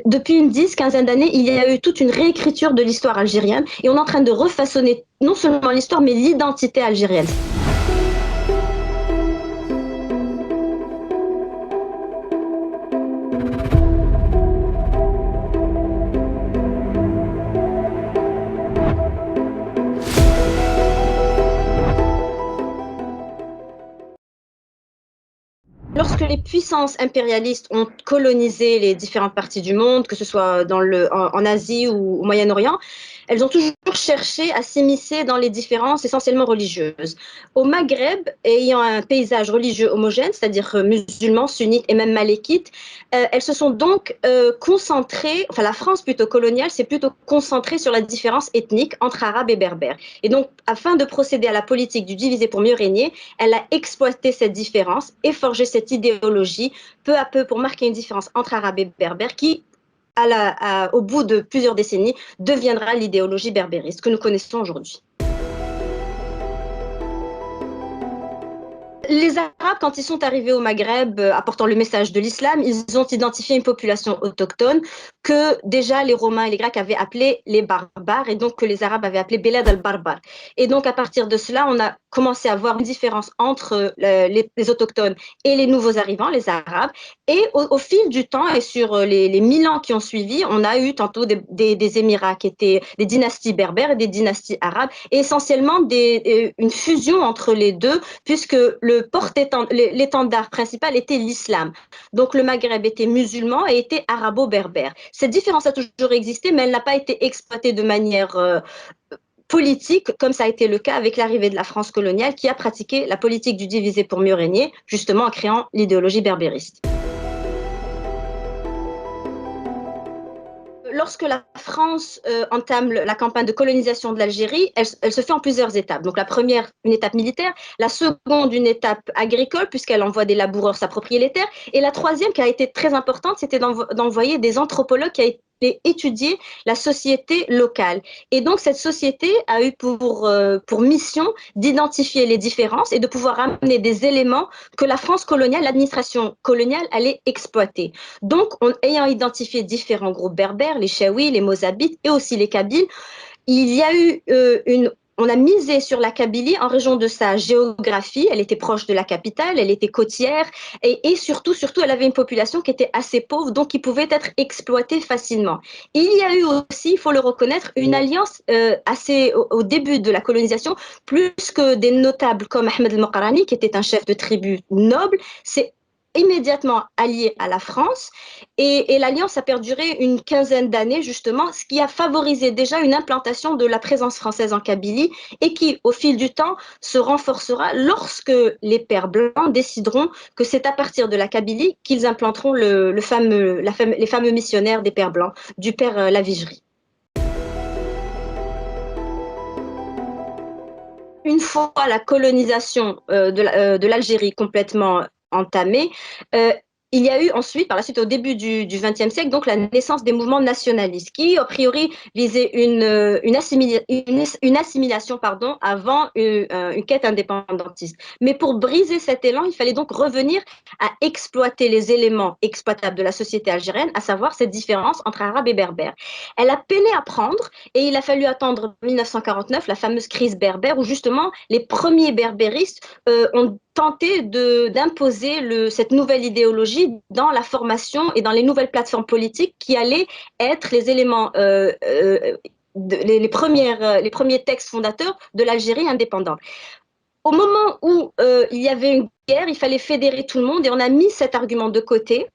Depuis une quinzaine d'années, il y a eu toute une réécriture de l'histoire algérienne et on est en train de refaçonner non seulement l'histoire, mais l'identité algérienne. Lorsque les puissances impérialistes ont colonisé les différentes parties du monde, que ce soit en Asie ou au Moyen-Orient, elles ont toujours cherché à s'immiscer dans les différences essentiellement religieuses. Au Maghreb, ayant un paysage religieux homogène, c'est-à-dire musulmans, sunnites et même malékites, elles se sont donc concentrées, enfin la France plutôt coloniale s'est plutôt concentrée sur la différence ethnique entre arabes et berbères. Et donc, afin de procéder à la politique du diviser pour mieux régner, elle a exploité cette différence et forgé cette idéologie peu à peu pour marquer une différence entre arabes et berbères qui, au bout de plusieurs décennies, deviendra l'idéologie berbériste que nous connaissons aujourd'hui. Les Arabes, quand ils sont arrivés au Maghreb apportant le message de l'islam, ils ont identifié une population autochtone que déjà les Romains et les Grecs avaient appelé les barbares et donc que les Arabes avaient appelé Belad al-Barbar. Et donc à partir de cela, on a commencé à voir une différence entre les autochtones et les nouveaux arrivants, les Arabes. Et au fil du temps et sur les 1000 ans qui ont suivi, on a eu tantôt des émirats qui étaient des dynasties berbères et des dynasties arabes et essentiellement une fusion entre les deux puisque l'étendard principal était l'islam. Donc le Maghreb était musulman et était arabo-berbère. Cette différence a toujours existé, mais elle n'a pas été exploitée de manière politique, comme ça a été le cas avec l'arrivée de la France coloniale, qui a pratiqué la politique du diviser pour mieux régner, justement en créant l'idéologie berbériste. Lorsque la France entame la campagne de colonisation de l'Algérie, elle se fait en plusieurs étapes. Donc la première, une étape militaire, la seconde, une étape agricole, puisqu'elle envoie des laboureurs s'approprier les terres, et la troisième, qui a été très importante, c'était d'envoyer des anthropologues qui a étudier la société locale. Et donc, cette société a eu pour mission d'identifier les différences et de pouvoir amener des éléments que la France coloniale, l'administration coloniale allait exploiter. Donc, ayant identifié différents groupes berbères, les Chaouis, les Mozabites et aussi les Kabyles, il y a eu on a misé sur la Kabylie en raison de sa géographie. Elle était proche de la capitale, elle était côtière et surtout, elle avait une population qui était assez pauvre, donc qui pouvait être exploitée facilement. Il y a eu aussi, il faut le reconnaître, une alliance au début de la colonisation, plus que des notables comme Ahmed el-Moqarani, qui était un chef de tribu noble. C'est immédiatement allié à la France et l'alliance a perduré une quinzaine d'années justement, ce qui a favorisé déjà une implantation de la présence française en Kabylie et qui, au fil du temps, se renforcera lorsque les pères blancs décideront que c'est à partir de la Kabylie qu'ils implanteront les fameux missionnaires des pères blancs, du père Lavigerie. Une fois la colonisation de l'Algérie complètement entamée, il y a eu ensuite, par la suite, au début du XXe siècle, donc la naissance des mouvements nationalistes qui, a priori, visaient une assimilation avant une quête indépendantiste. Mais pour briser cet élan, il fallait donc revenir à exploiter les éléments exploitables de la société algérienne, à savoir cette différence entre arabes et berbères. Elle a peiné à prendre et il a fallu attendre 1949, la fameuse crise berbère, où justement les premiers berbéristes ont tenté d'imposer cette nouvelle idéologie dans la formation et dans les nouvelles plateformes politiques qui allaient être les éléments, les premiers textes fondateurs de l'Algérie indépendante. Au moment où il y avait une guerre, il fallait fédérer tout le monde et on a mis cet argument de côté.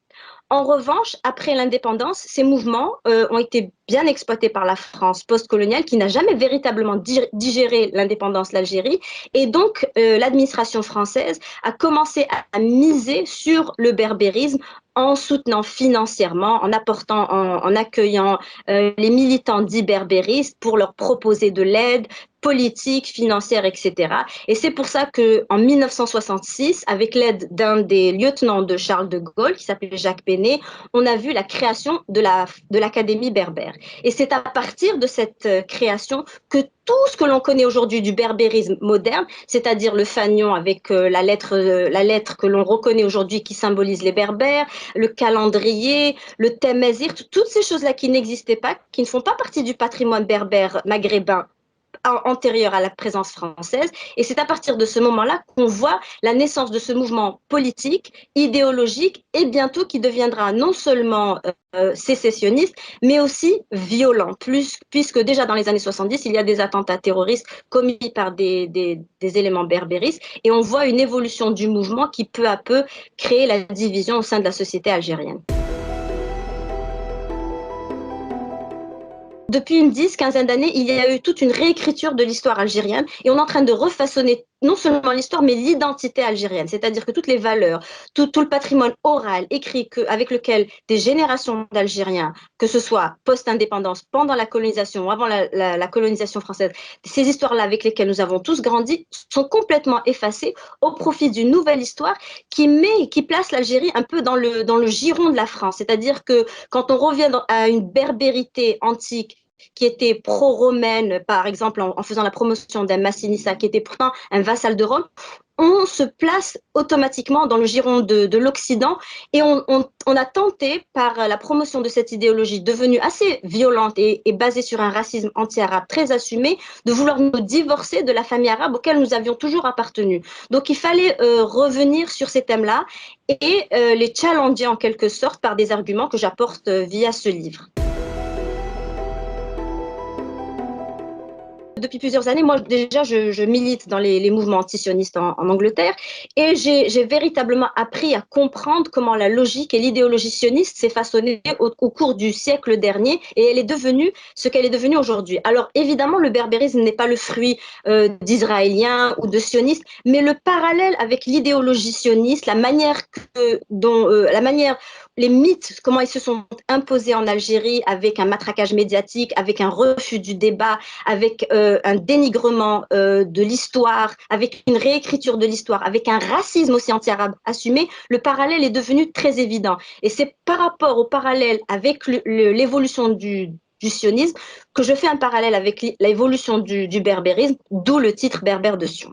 En revanche, après l'indépendance, ces mouvements ont été bien exploités par la France postcoloniale qui n'a jamais véritablement digéré l'indépendance de l'Algérie. Et donc, l'administration française a commencé à miser sur le berbérisme en soutenant financièrement, en apportant, en accueillant les militants dits berbéristes pour leur proposer de l'aide politique, financière, etc. Et c'est pour ça qu'en 1966, avec l'aide d'un des lieutenants de Charles de Gaulle, qui s'appelait Jacques Péné, on a vu la création de l'Académie berbère. Et c'est à partir de cette création que tout ce que l'on connaît aujourd'hui du berbérisme moderne, c'est-à-dire le fanion avec la lettre que l'on reconnaît aujourd'hui qui symbolise les berbères, le calendrier, le temazir, toutes ces choses-là qui n'existaient pas, qui ne font pas partie du patrimoine berbère maghrébin antérieure à la présence française. Et c'est à partir de ce moment-là qu'on voit la naissance de ce mouvement politique, idéologique et bientôt qui deviendra non seulement sécessionniste, mais aussi violent, puisque déjà dans les années 70, il y a des attentats terroristes commis par des éléments berbéristes et on voit une évolution du mouvement qui peu à peu crée la division au sein de la société algérienne. Depuis une quinzaine d'années, il y a eu toute une réécriture de l'histoire algérienne et on est en train de refaçonner non seulement l'histoire, mais l'identité algérienne. C'est-à-dire que toutes les valeurs, tout le patrimoine oral, écrit, avec lequel des générations d'Algériens, que ce soit post-indépendance, pendant la colonisation ou avant la colonisation française, ces histoires-là avec lesquelles nous avons tous grandi, sont complètement effacées au profit d'une nouvelle histoire qui place l'Algérie un peu dans le giron de la France. C'est-à-dire que quand on revient à une berbérité antique, qui était pro-romaine, par exemple en faisant la promotion d'un Massinissa qui était pourtant un vassal de Rome, on se place automatiquement dans le giron de l'Occident et on a tenté, par la promotion de cette idéologie devenue assez violente et basée sur un racisme anti-arabe très assumé, de vouloir nous divorcer de la famille arabe auquel nous avions toujours appartenu. Donc il fallait revenir sur ces thèmes-là et les challenger en quelque sorte par des arguments que j'apporte via ce livre. Depuis plusieurs années, moi déjà, je milite dans les mouvements antisionistes en Angleterre et j'ai véritablement appris à comprendre comment la logique et l'idéologie sioniste s'est façonnée au cours du siècle dernier et elle est devenue ce qu'elle est devenue aujourd'hui. Alors évidemment, le berbérisme n'est pas le fruit d'Israéliens ou de sionistes, mais le parallèle avec l'idéologie sioniste, la manière les mythes, comment ils se sont imposés en Algérie avec un matraquage médiatique, avec un refus du débat, avec un dénigrement de l'histoire, avec une réécriture de l'histoire, avec un racisme aussi anti-arabe assumé, le parallèle est devenu très évident. Et c'est par rapport au parallèle avec l'évolution du sionisme que je fais un parallèle avec l'évolution du berbérisme, d'où le titre Berbère de Sion.